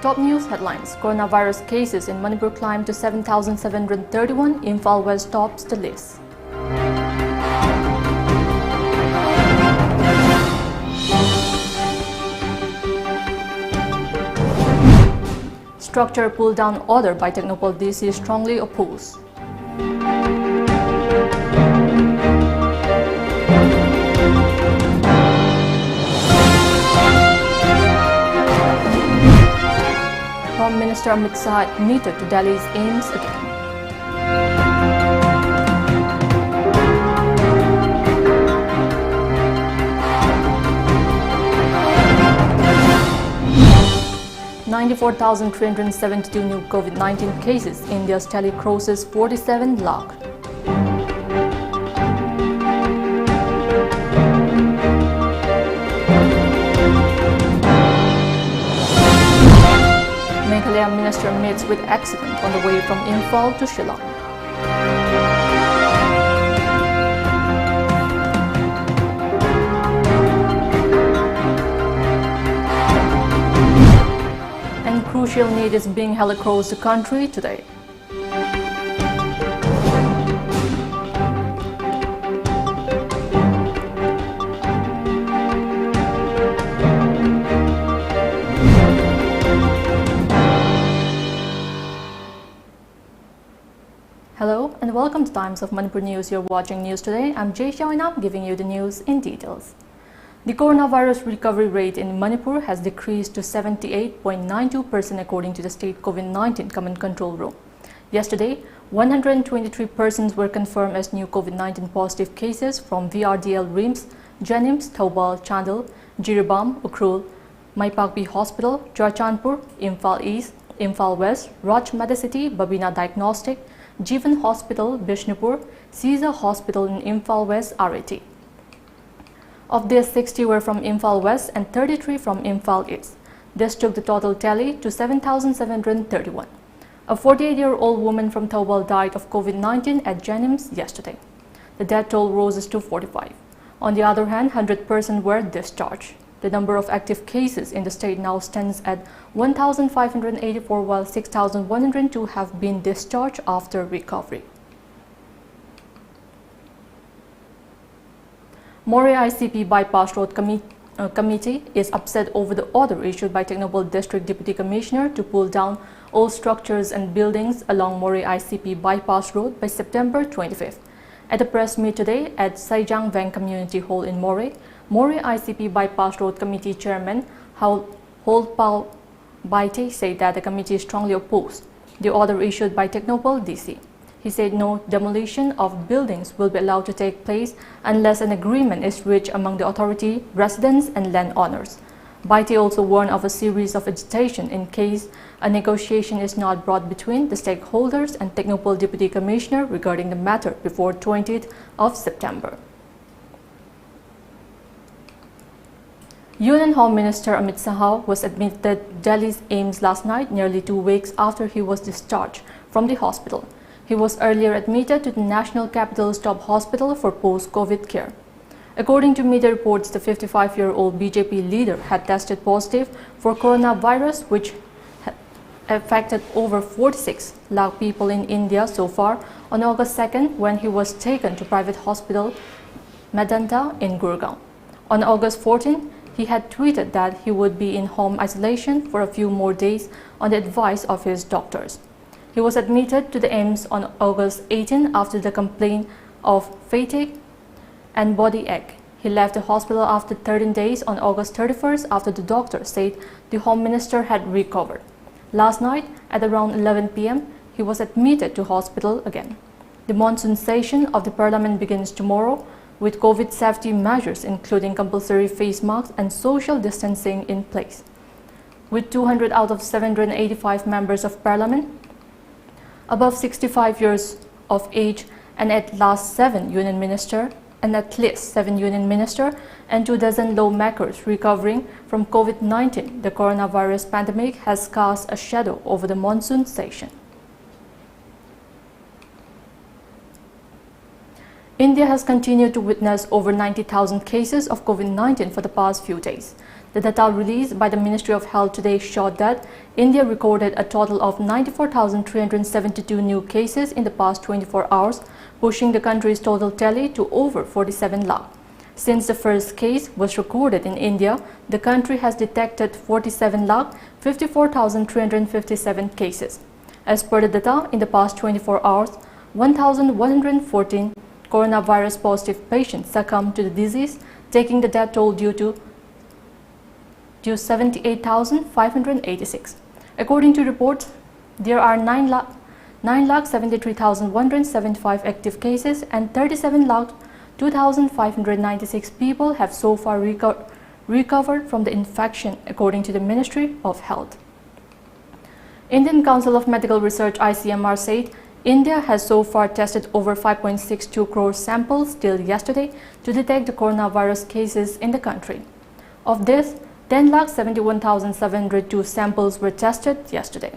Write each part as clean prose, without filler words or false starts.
top news headlines. Coronavirus cases in Manipur climbed to 7,731. Imphal West tops the list. Structure pull-down order by Technopol DC strongly opposed. Home Minister Amit Shah admitted to Delhi's aims again. $94,372 new COVID-19 cases. India's tally crosses 47 lakh. Meghalaya minister meets with accident on the way from Imphal to Shillong. And crucial need is being held across the country today. Hello and welcome to Times of Manipur News. You're watching News Today. I'm JESSIA giving you the news in details. The coronavirus recovery rate in Manipur has decreased to 78.92% according to the state COVID-19 Command Control Room. Yesterday, 123 persons were confirmed as new COVID-19 positive cases from VRDL Rims, Jenims, Thoubal, Chandel, Jiribam, Ukhrul, Maipakpi Hospital, Churchandpur, Imphal East, Imphal West, Raj Medicity, Babina Diagnostic, Jivan Hospital, Bishnupur, Caesar Hospital in Imphal West, RAT. Of these, 60 were from Imphal West and 33 from Imphal East. This took the total tally to 7,731. A 48-year-old woman from Thoubal died of COVID-19 at Jenims yesterday. The death toll rose to 45. On the other hand, 100 persons were discharged. The number of active cases in the state now stands at 1,584, while 6,102 have been discharged after recovery. Moreh ICP Bypass Road Committee is upset over the order issued by Technopol District Deputy Commissioner to pull down all structures and buildings along Moreh ICP Bypass Road by September 25th. At a press meet today at Saijang Vang Community Hall in Moreh, Moreh ICP Bypass Road Committee Chairman Holpao Baite said that the committee strongly opposed the order issued by Technopol DC. He said no demolition of buildings will be allowed to take place unless an agreement is reached among the authority, residents and landowners. Baite also warned of a series of agitation in case a negotiation is not brought between the stakeholders and Technopol Deputy Commissioner regarding the matter before 20th of September. Union Home Minister Amit Shah was admitted at Delhi's AIIMS last night, nearly 2 weeks after he was discharged from the hospital. He was earlier admitted to the National Capital's top hospital for post-COVID care. According to media reports, the 55-year-old BJP leader had tested positive for coronavirus, which affected over 46 lakh people in India so far, on August 2nd when he was taken to private hospital Medanta in Gurgaon. On August 14th, he had tweeted that he would be in home isolation for a few more days on the advice of his doctors. He was admitted to the AIIMS on August 18 after the complaint of fatigue and body ache. He left the hospital after 13 days on August 31st after the doctor said the Home Minister had recovered. Last night at around 11 p.m., he was admitted to hospital again. The monsoon session of the Parliament begins tomorrow with COVID safety measures including compulsory face masks and social distancing in place. With 200 out of 785 members of Parliament above 65 years of age and at least 7 union ministers and 2 dozen lawmakers recovering from COVID-19, the coronavirus pandemic has cast a shadow over the monsoon session. India has continued to witness over 90,000 cases of COVID-19 for the past few days. The data released by the Ministry of Health today showed that India recorded a total of 94,372 new cases in the past 24 hours, pushing the country's total tally to over 47 lakh. Since the first case was recorded in India, the country has detected 47 lakh 54,357 cases. As per the data, in the past 24 hours, 1,114 coronavirus positive patients succumbed to the disease, taking the death toll due to 78,586. According to reports, there are 9,73,175 active cases and 37,02,596 people have so far recovered from the infection, according to the Ministry of Health. Indian Council of Medical Research (ICMR) said India has so far tested over 5.62 crore samples till yesterday to detect the coronavirus cases in the country. Of this, 10,71,702 samples were tested yesterday.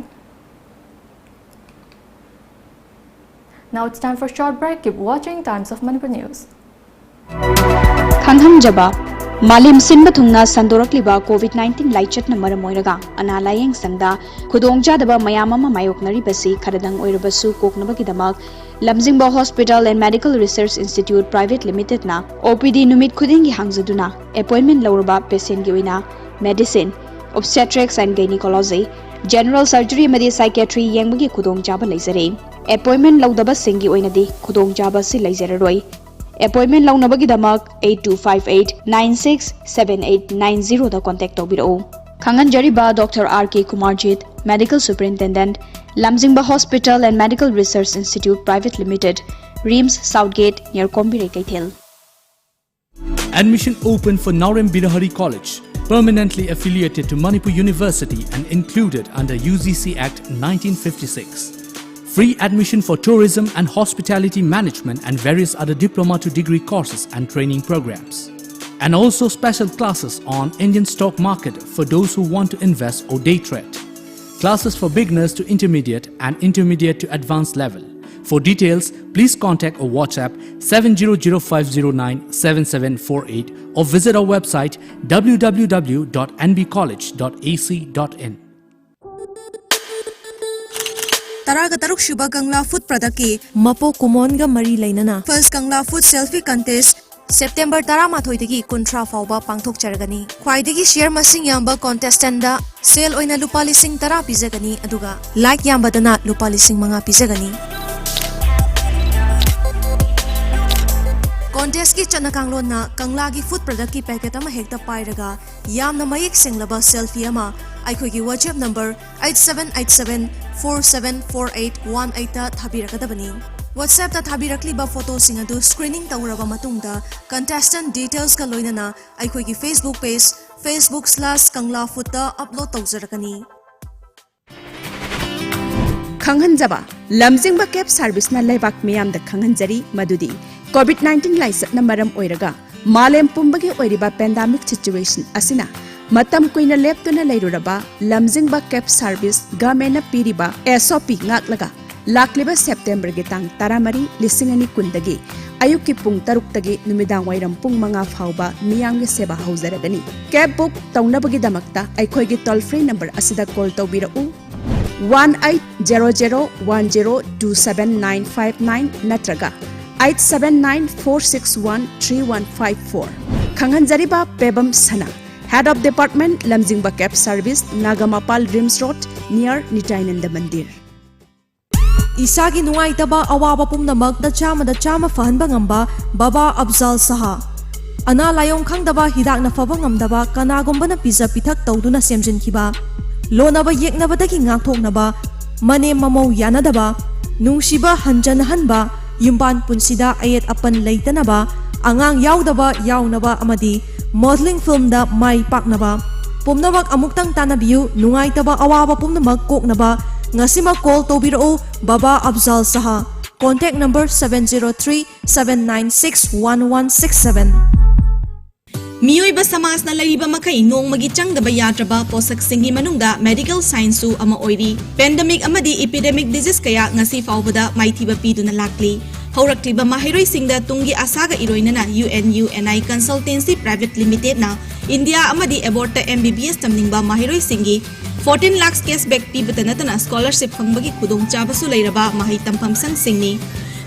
Now it's time for a short break. Keep watching Times of Manipur News. Khanghamjaba Malim Sinba Thungna Sandorokliba COVID-19 Laichatna Maramoiraga Ana Layeng Sangda Khudongjadaba Mayamama Mayoknari Basi Karadang Oirabasu Koknabakidamak Lamjingba Hospital and Medical Research Institute Private Limited na OPD Numit Khudingi Hangzaduna appointment lauraba patient gi oina medicine, obstetrics and gynecology, general surgery amadi psychiatry yengbagi khudongjaba leizare. Appointment laudaba singi oinadi khudongjaba si leizararoi. Appointment launabagi damak 8258967890 da contact tawbirao. Khanganjariba Dr. R.K. Kumarjit, Medical Superintendent, Lamjingba Hospital and Medical Research Institute Private Limited, Reams Southgate near Kombire Kaithel. Admission open for Naurem Birahari College, permanently affiliated to Manipur University and included under UGC Act 1956. Free admission for tourism and hospitality management and various other diploma to degree courses and training programs. And also special classes on Indian stock market for those who want to invest or day trade. Classes for beginners to intermediate and intermediate to advanced level. For details, please contact or WhatsApp 7005097748 or visit our website www.nbcollege.ac.in. Taraga Taruk Shuba Kangla Food Product Mapo Kumonga Mari Lainana First Kangla Food Selfie Contest September Taramathoidagi Kuntra Fauba Pangthok Chargani Khwaidagi Share Masing Yamba Contestant da Sale Oina Lupa Lising Tara Pizagani Aduga Like Yamba Dana Lupa Lising Manga Pizagani Contest ki Chanakanglo na Kanglagi Food Product ki packet ama hekta pairaga Yam na mayik singlaba selfie ama Aikogi WhatsApp number 8787474818 ta thabirakadabani. WhatsApp ta thabirakliba photo sing adu screening tawraba matungda contestant details ka loinana aikogi Facebook page facebook.com/kanglafood ta upload tawjarakani. Khanghanjaba Lamjingba Cab Service na Lebak Miyam da Khanghanjari Madudi COVID-19 laisat na maram oiraga Malem Pumbagi oiriba pandemic situation asina Matam Kuina Leptuna Lairuraba, Lamjingba Cab Service, Gamena Piriba, SOP Ngaklaga, Lakliba September Gitang, Taramari, Lisingani Kundagi, Ayuki Pung Taruktagi, Numidang Wairam Pung Manga Fauba, Miyang Seba Hauseragani. Cab book, Taunabagi Damakta, Aikoigi toll free number Asida call Tobirau 1800102795 Natraga 879-461-3154. Khanganjariba Pebam Sana. Head of Department, Lamjingba Cab Service, Nagamapal Rims Road, near Nitainanda Mandir. Isagi nuwaitaba awaba pumnamag da chama fahanba ngamba Baba Afzal Saha. Ana layong khangdaba hidak na faba ngamdaba kanagomba na pizza pithak tawduna semjinkiba. Lonaba yeknabadagi ngakthoknaba mane mamaw yanadaba nungshiba hanjanahanba yumban punsida ayet apan leitanaba angang yaudaba yaunaba amadi modeling film da mai paknaba pumnamag amuktang tanabiyu nungaitaba awaba pumnamag koknaba ngasima call tobirao Baba Afzal Saha. Contact number 703-796-1167. Miyuiba samas na lariba makai noong magichang daba yatraba posak singi manungda medical science su ama oiri pandemic amadi epidemic disease kaya ngasi faubada maitiba pidu na lakli Haurakliba mahiroisingda tungi asaga iroinana UNI Consultancy Private Limited na India amadi aborta MBBS tamningba mahiroisingi 14 lakhs cashback pibatanatana scholarship fangbagi kudong chabasu lairaba mahai tampam sangsingni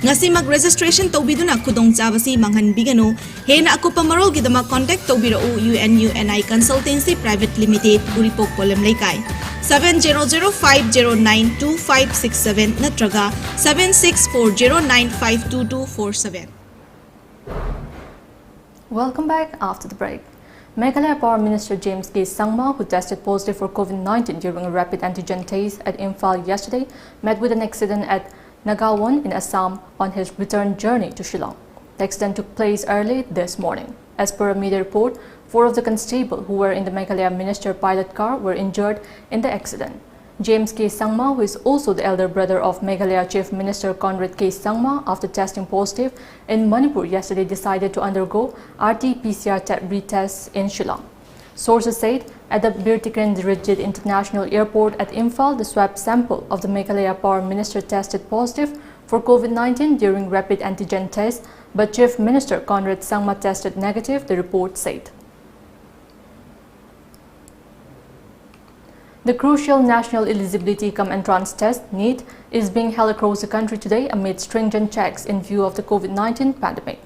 ngasimag registration tawbiduna kudong chabasi manghan bigano hena akupa marol gidama contact tawbirau UNI Consultancy Private Limited Uripok Kolam Laikai 7005092567 natraga 7640952247. Welcome back after the break. Meghalaya Power Minister James K. Sangma, who tested positive for COVID-19 during a rapid antigen test at Imphal yesterday, met with an accident at Nagaon in Assam on his return journey to Shillong. The accident took place early this morning. As per a media report, 4 of the constables who were in the Meghalaya Minister pilot car were injured in the accident. James K. Sangma, who is also the elder brother of Meghalaya Chief Minister Conrad K. Sangma, after testing positive in Manipur yesterday, decided to undergo RT-PCR retest in Shillong. Sources said at the Birtikren Rigid International Airport at Imphal, the swab sample of the Meghalaya Power Minister tested positive for COVID-19 during rapid antigen test, but Chief Minister Conrad Sangma tested negative, the report said. The crucial National Eligibility Cum Entrance Test, NEET, is being held across the country today amid stringent checks in view of the COVID-19 pandemic.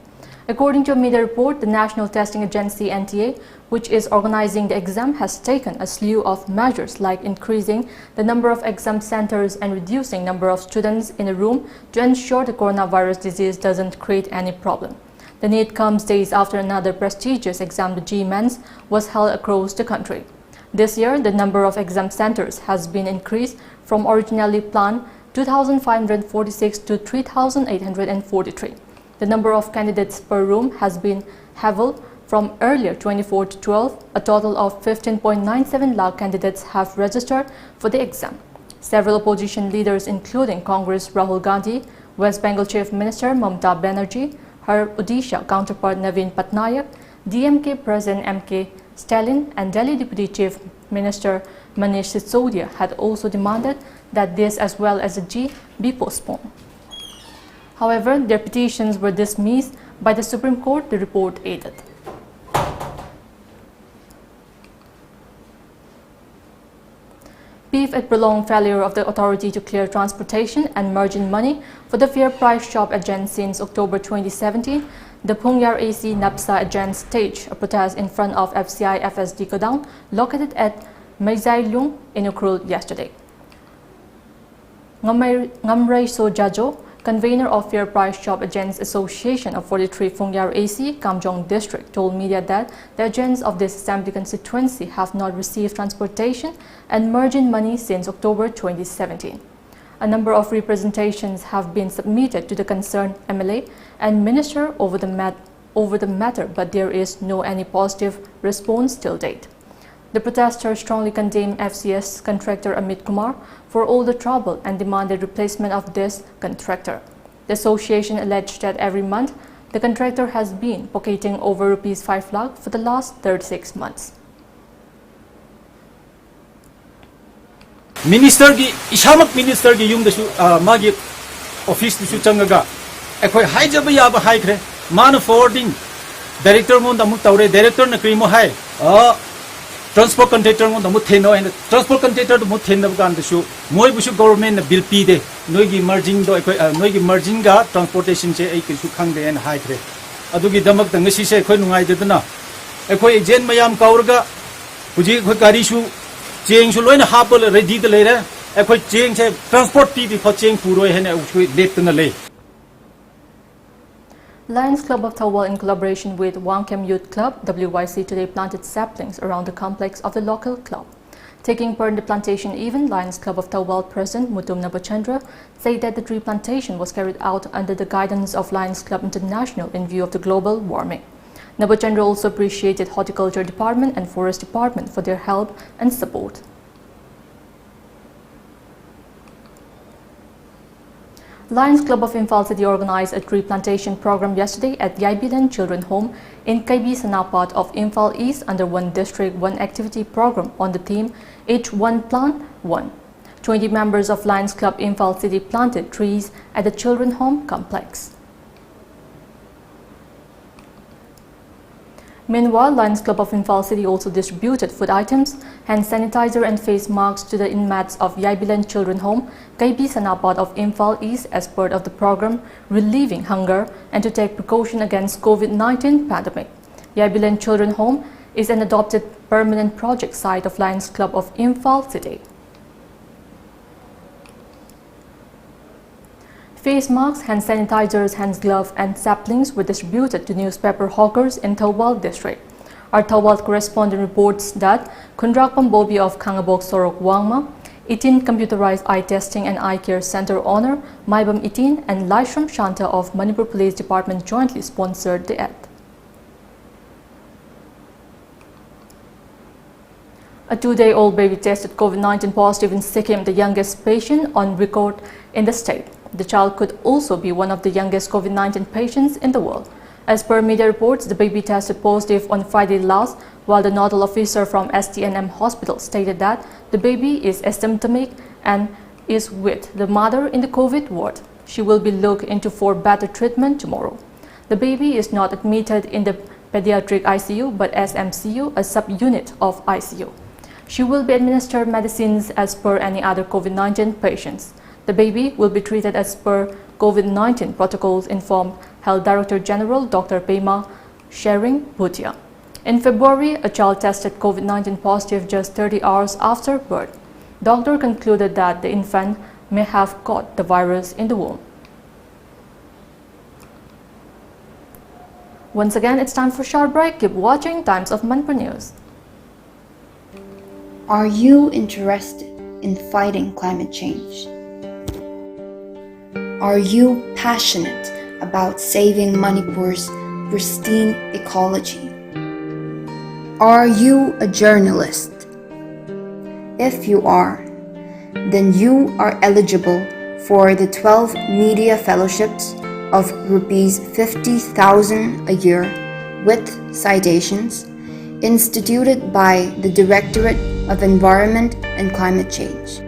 According to a media report, the National Testing Agency (NTA), which is organizing the exam, has taken a slew of measures like increasing the number of exam centers and reducing number of students in a room to ensure the coronavirus disease doesn't create any problem. The NEET comes days after another prestigious exam, the GMANS, was held across the country. This year, the number of exam centers has been increased from originally planned 2,546 to 3,843. The number of candidates per room has been halved from earlier 24 to 12. A total of 15.97 lakh candidates have registered for the exam. Several opposition leaders, including Congress Rahul Gandhi, West Bengal Chief Minister Mamata Banerjee, her Odisha counterpart Naveen Patnaik, DMK President M.K. Stalin and Delhi Deputy Chief Minister Manish Sisodia had also demanded that this as well as the G be postponed. However, their petitions were dismissed by the Supreme Court, the report added. Beef at prolonged failure of the authority to clear transportation and margin money for the fair price shop agents since October 2017, the Pungyar AC NAPSA agents staged a protest in front of FCI FSD Godown located at Maizailung in Ukrul yesterday. Ngamray Sojajo, convener of Fair Price Shop Agents Association of 43 Pungyar AC, Kamjong District, told media that the agents of this assembly constituency have not received transportation and margin money since October 2017. A number of representations have been submitted to the concerned MLA and Minister over the matter, but there is no any positive response till date. The protesters strongly condemned FCS contractor Amit Kumar for all the trouble and demanded replacement of this contractor. The association alleged that every month the contractor has been pocketing over rupees 5 lakh for the last 36 months. Minister gi isamak minister gi yum dasu magi office dasu changaga ekhoi haijaba yaba haikre man forwarding director mon da mu tawre director na krimo hai transport contractor mon da mu theno and transport contractor da mu thenna kan dasu moi busu government na bill pi de noi gi merging do ekhoi noi gi merging ga transportation che ei kisu khangde en haikre adugi damak da ngasi se ekhoi nungai de na ekhoi agent mayam kaurga huji ekhoi kari su cheng su loina hapol ready de leire ekhoi cheng che transport pi bi kho cheng puroi hene ukhui lep na le. Lions Club of Thawal, in collaboration with Wangkem Youth Club, WYC, today planted saplings around the complex of the local club. Taking part in the plantation event, Lions Club of Thawal President Mutum Nabachandra said that the tree plantation was carried out under the guidance of Lions Club International in view of the global warming. Nabachandra also appreciated Horticulture Department and Forest Department for their help and support. Lions Club of Imphal City organized a tree plantation program yesterday at Yaibilan Children Home in Kaibi Sanapat of Imphal East under One District, One Activity program on the theme Each One Plant One. 20 members of Lions Club Imphal City planted trees at the Children Home complex. Meanwhile, Lions Club of Imphal City also distributed food items, hand sanitizer and face masks to the inmates of Yaibilan Children Home, KB Sanapad of Imphal East as part of the program Relieving Hunger and to take precaution against COVID-19 pandemic. Yaibilan Children Home is an adopted permanent project site of Lions Club of Imphal City. Face masks, hand sanitizers, hand gloves and saplings were distributed to newspaper hawkers in Thawal district. Our Thawal correspondent reports that Kundrak Pambobi of Kangabok Sorok Wangma, 18 computerized eye testing and eye care center owner, Maibam 18 and Laishram Shanta of Manipur Police Department jointly sponsored the ad. A 2-day-old baby tested COVID-19 positive in Sikkim, the youngest patient on record in the state. The child could also be one of the youngest COVID-19 patients in the world. As per media reports, the baby tested positive on Friday last, while the nodal officer from STNM hospital stated that the baby is asymptomatic and is with the mother in the COVID ward. She will be looked into for better treatment tomorrow. The baby is not admitted in the pediatric ICU but SMCU, a subunit of ICU. She will be administered medicines as per any other COVID-19 patients. The baby will be treated as per COVID-19 protocols, informed Health Director General Dr. Pema Shering Bhutia. In February, a child tested COVID-19 positive just 30 hours after birth. Doctor concluded that the infant may have caught the virus in the womb. Once again, it's time for a short break. Keep watching Times of Manipur News. Are you interested in fighting climate change? Are you passionate about saving Manipur's pristine ecology? Are you a journalist? If you are, then you are eligible for the 12 media fellowships of Rs 50,000 a year with citations instituted by the Directorate of Environment and Climate Change.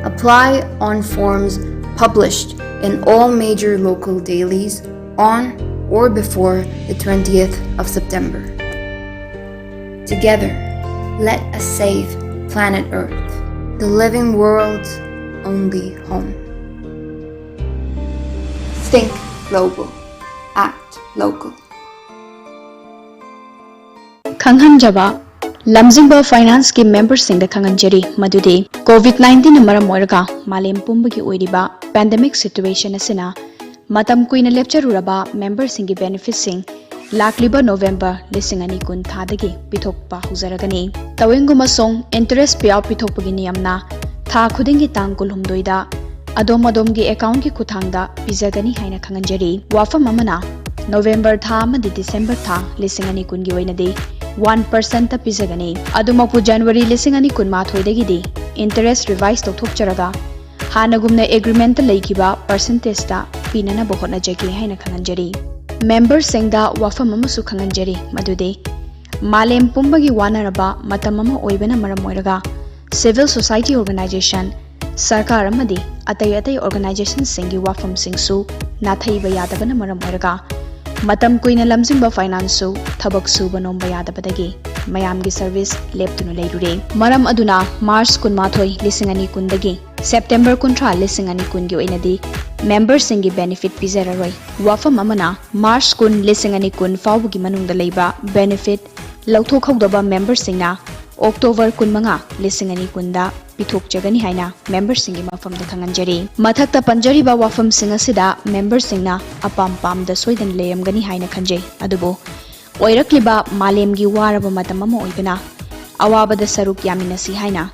Apply on forms published in all major local dailies on or before the 20th of September. Together, let us save planet Earth, the living world's only home. Think global, act local. Khanghanjaba Lamjingba Finance ki members sing the Khanganjari Madudi COVID-19 maram moiraga malem pumbagi oiriba pandemic situation asina matam kuina lepcharuraba members singi benefits sing lakliba November lisingani kun thadagi pithokpa huzaragani tawenguma song interest payout pithokpagi niyamna tha khudingi tang kulhumdoida adom adomgi account ki kuthangda pizagani haina Khanganjari wafam amana November tha amadi December tha lisingani kungi oinadi 1% pizagani adumapu January lisingani kunma thoidagidi interest revise tokthokcharaga hanagumna agreement leikiba percentage ta pinana bohona jagi haina Khanganjari member singda wafam amasu Khanganjari madude malem pumbagi wanaraba matamama oibana maramoiraga civil society organization sarkar amadi atai organization singi wafam singsu nathaiba yadabana maramoiraga matam kuina lamjingba finance su thabak suba nomba yadabadagi mayamgi service leptunu leirure maram aduna March 18 lisingani kundagi September 13 lisingani kungi oinadi members singi benefit pizararoi wafam amana March 10 lisingani kun fawbugi manungda leiba benefit lauthokhodaba members singna October 15 lisingani kunda pithok jagani haina members singi mafam da Khanganjari mathakta panjari ba wafam singa sida members singna apam pam da soidan leyamgani haina khanjai adubo oirakliba malemgi waraba matamama oibana awabada saruk yaminasi haina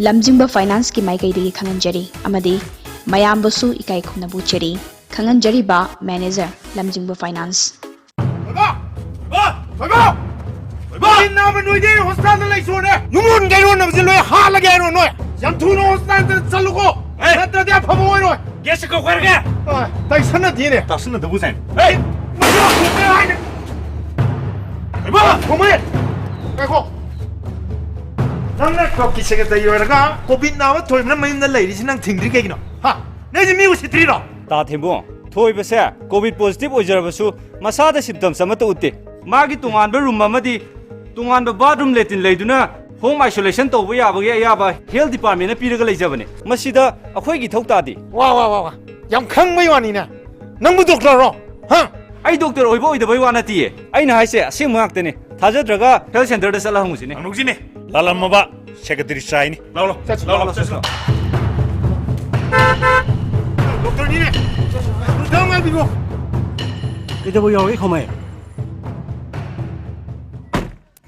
lamjingba finance ki maikai digi Khanganjari amadi mayambasu ikai khumna bucheri Khanganjari ba manager lamjingba finance Now we know you hospital like so. You won't get on of the way hard again on it. Yantuno hospital Saluko. Let the death of a boy. Guess you go where again. That's not the doesn't the Busan. Hey, come here. Go. I'm not talking secretary. You're a guy. Covid now, told me the ladies and think again. Ha, there's a music trio. Tatimo, Toy Besa, COVID positive or Javasu, masada symptoms amata utte magi tungan ba room amadi tungan ba bathroom letin leiduna home isolation tawba yabage ayaba health department na piraga leijabane masida akhoi gi thautadi wa yam khang mai wani na nang bu doctor ro ha ai doctor oibo oidabai wana tiye aina haise asem ngaktene thajadraga health center da sala hungusine anugzine lalamaba secretary saini lao doctor ni ne dang ngai bigo kidabo yawi khomai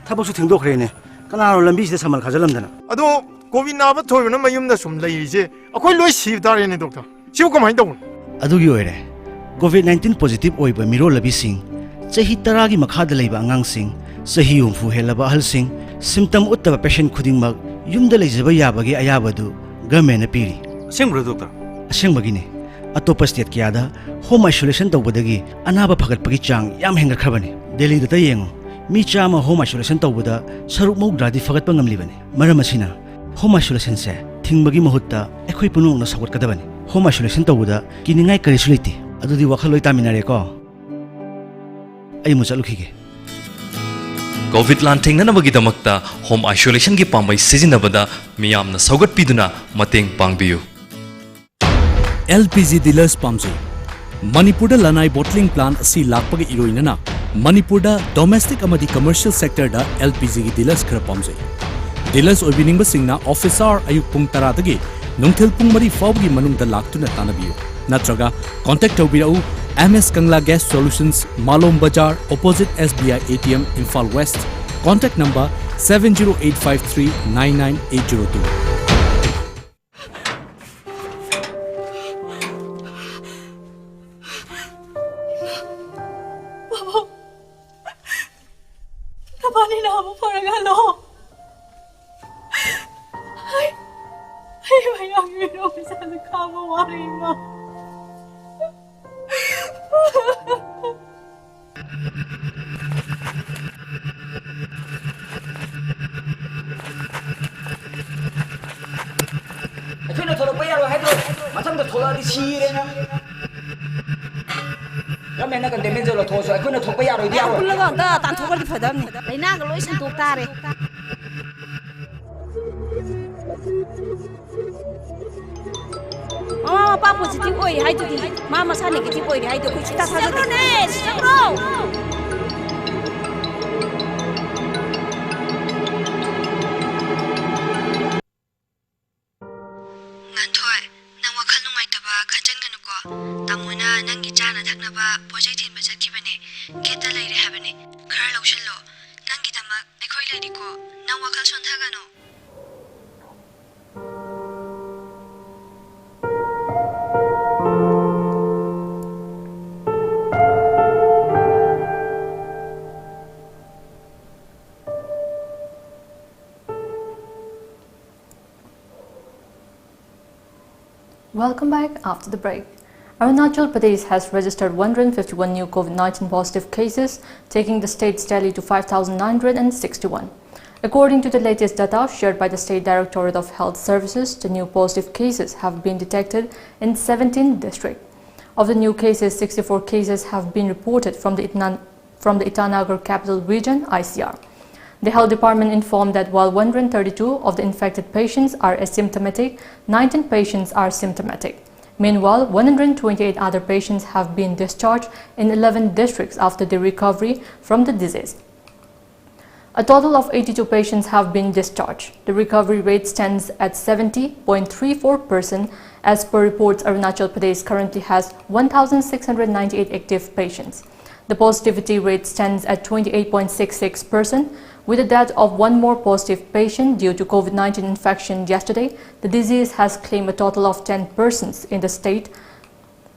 tabaksu thingdokhrene kanaro lambi sida samal khajalamdana ado covid na ba thoyna mayum na sum lai je akoi loi siv dare ne doctor siu kamai dong adugi oire COVID-19 positive oiba miro labising chahi taragi makhada leiba angangsing sahi umfu helaba ahalsing symptom uttaba patient khudingmak yumda leijaba yabagi ayabadu government na piri asembro doctor asembagine atopa state kyada home isolation tawbadagi anaba phagatpagi chang yam henga khabani delhi da tayengo mi chama home isolation tawbada saruk maudradi fagatpa ngamlibani maram asina home isolation se thingbagi mahutta ekhoi punung na sagot kadabani home isolation tawbada kiningai karisuliti adudi wakhaloi taminare ko ai mu chalukhige COVID lanting na nabagidamagta home isolation gi pambai sizinabada miyamna saugat piduna mateng pangbiyu LPG dealers pamjai Manipurda lanai bottling plant asi lakpagi iroinana Manipurda domestic amadi commercial sector da LPG gi dealers khara pamjai dealers oibiningba singna officer ayuk pung 10 dagi nungthil pung 3 fawgi manungda laktuna tanabiyu natraga contact tawbirau MS Kangla Gas Solutions Malom Bazaar opposite SBI ATM Imphal West contact number 70853999802 akhina thoropa yaro haidro mathangda tholadi sirena gamena kan damage lo thoso akhina thopa yaro di yaro kullaga da tan thogadi phadamni laina ga loi san tok tare mama pa positive oi haidu di mama sa negative oi haidu khoi chita sajade ne sabro Welcome back after the break. Arunachal Pradesh has registered 151 new COVID-19 positive cases, taking the state's tally to 5,961. According to the latest data shared by the State Directorate of Health Services, the new positive cases have been detected in 17 districts. Of the new cases, 64 cases have been reported from the Itanagar Capital Region, ICR. The Health Department informed that while 132 of the infected patients are asymptomatic, 19 patients are symptomatic. Meanwhile, 128 other patients have been discharged in 11 districts after their recovery from the disease. A total of 82 patients have been discharged. The recovery rate stands at 70.34%. As per reports, Arunachal Pradesh currently has 1,698 active patients. The positivity rate stands at 28.66%. With the death of one more positive patient due to COVID-19 infection yesterday, the disease has claimed a total of 10 persons in the state.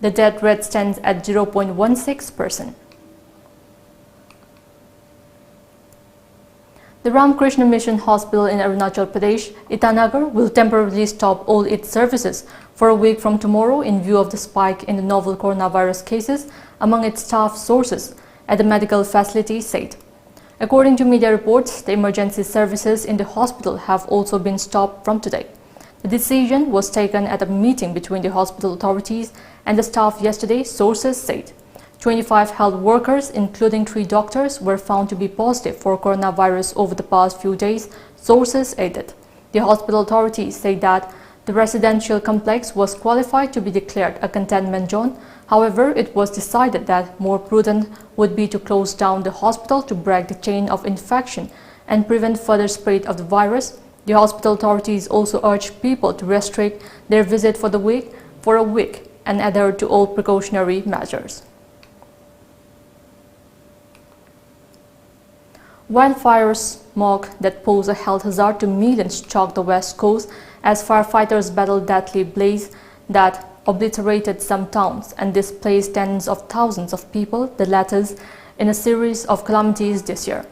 The death rate stands at 0.16%. The Ramakrishna Mission Hospital in Arunachal Pradesh, Itanagar, will temporarily stop all its services for a week from tomorrow in view of the spike in the novel coronavirus cases among its staff, sources at the medical facility said. According to media reports, the emergency services in the hospital have also been stopped from today. The decision was taken at a meeting between the hospital authorities and the staff yesterday, sources said. 25 health workers, including 3 doctors, were found to be positive for coronavirus over the past few days, sources added. The hospital authorities say that the residential complex was qualified to be declared a containment zone. However, it was decided that more prudent would be to close down the hospital to break the chain of infection and prevent further spread of the virus. The hospital authorities also urged people to restrict their visit for a week and adhere to all precautionary measures. Wildfire smoke that pose a health hazard to millions choked the west coast as firefighters battled deadly blaze that obliterated some towns and displaced tens of thousands of people, the latest in a series of calamities this year.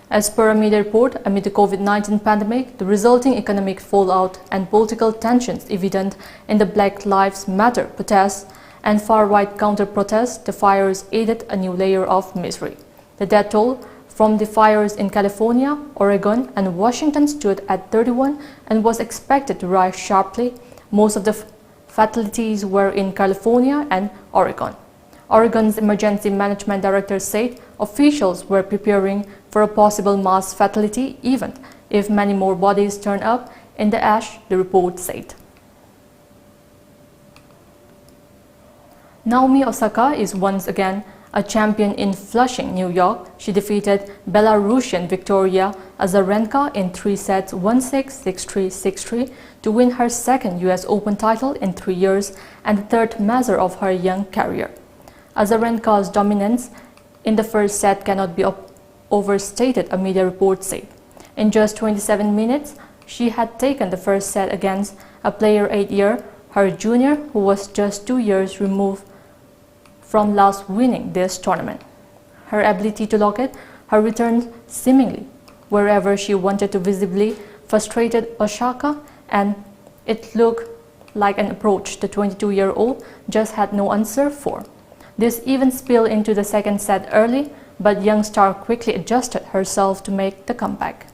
As per a media report, amid the COVID-19 pandemic, the resulting economic fallout and political tensions evident in the Black Lives Matter protests and far-right counter-protests, the fires added a new layer of misery. The death toll from the fires in California, Oregon, and Washington stood at 31 and was expected to rise sharply. Most of the fatalities were in California and Oregon. Oregon's emergency management director said officials were preparing for a possible mass fatality event if many more bodies turn up in the ash, the report said. Naomi Osaka is once again a champion in Flushing, New York. She defeated Belarusian Victoria Azarenka in 3 sets 1-6, 6-3, 6-3 to win her second US Open title in 3 years and the third major of her young career. Azarenka's dominance in the first set cannot be overstated, a media report said. In just 27 minutes, she had taken the first set against a player 8-year, her junior, who was just 2 years removed from last winning this tournament. Her ability to locate her return seemingly wherever she wanted to visibly frustrated Osaka, and it looked like an approach the 22-year-old just had no answer for. This even spilled into the second set early, but young star quickly adjusted herself to make the comeback.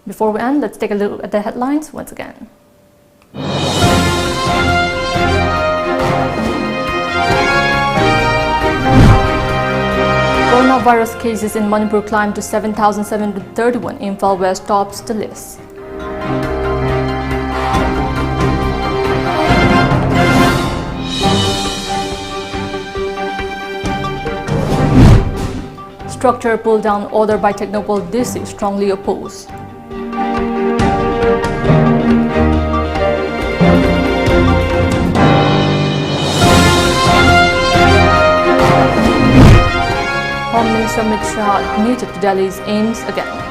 Before we end, let's take a look at the headlines once again. Coronavirus cases in Manipur climbed to 7,731. Imphal West tops the list. Structure pull down order by Technopole DC strongly opposed. Home Minister Amit Shah admitted to Delhi's aims again.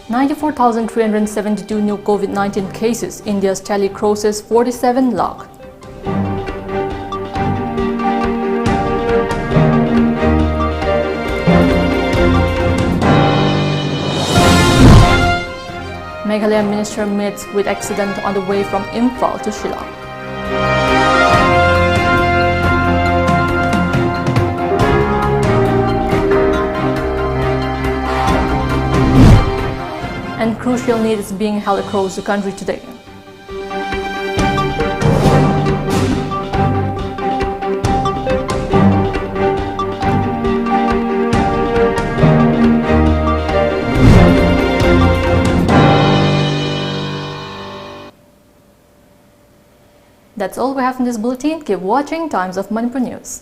$94,372 new COVID-19 cases. India's tally crosses 47 lakh. Meghalaya minister meets with accident on the way from Imphal to Shillong. And crucial need is being held across the country today. That's all we have in this bulletin. Keep watching Times of Manipur News.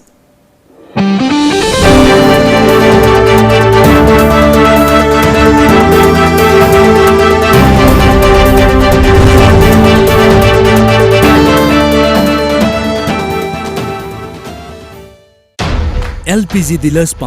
LPG dealers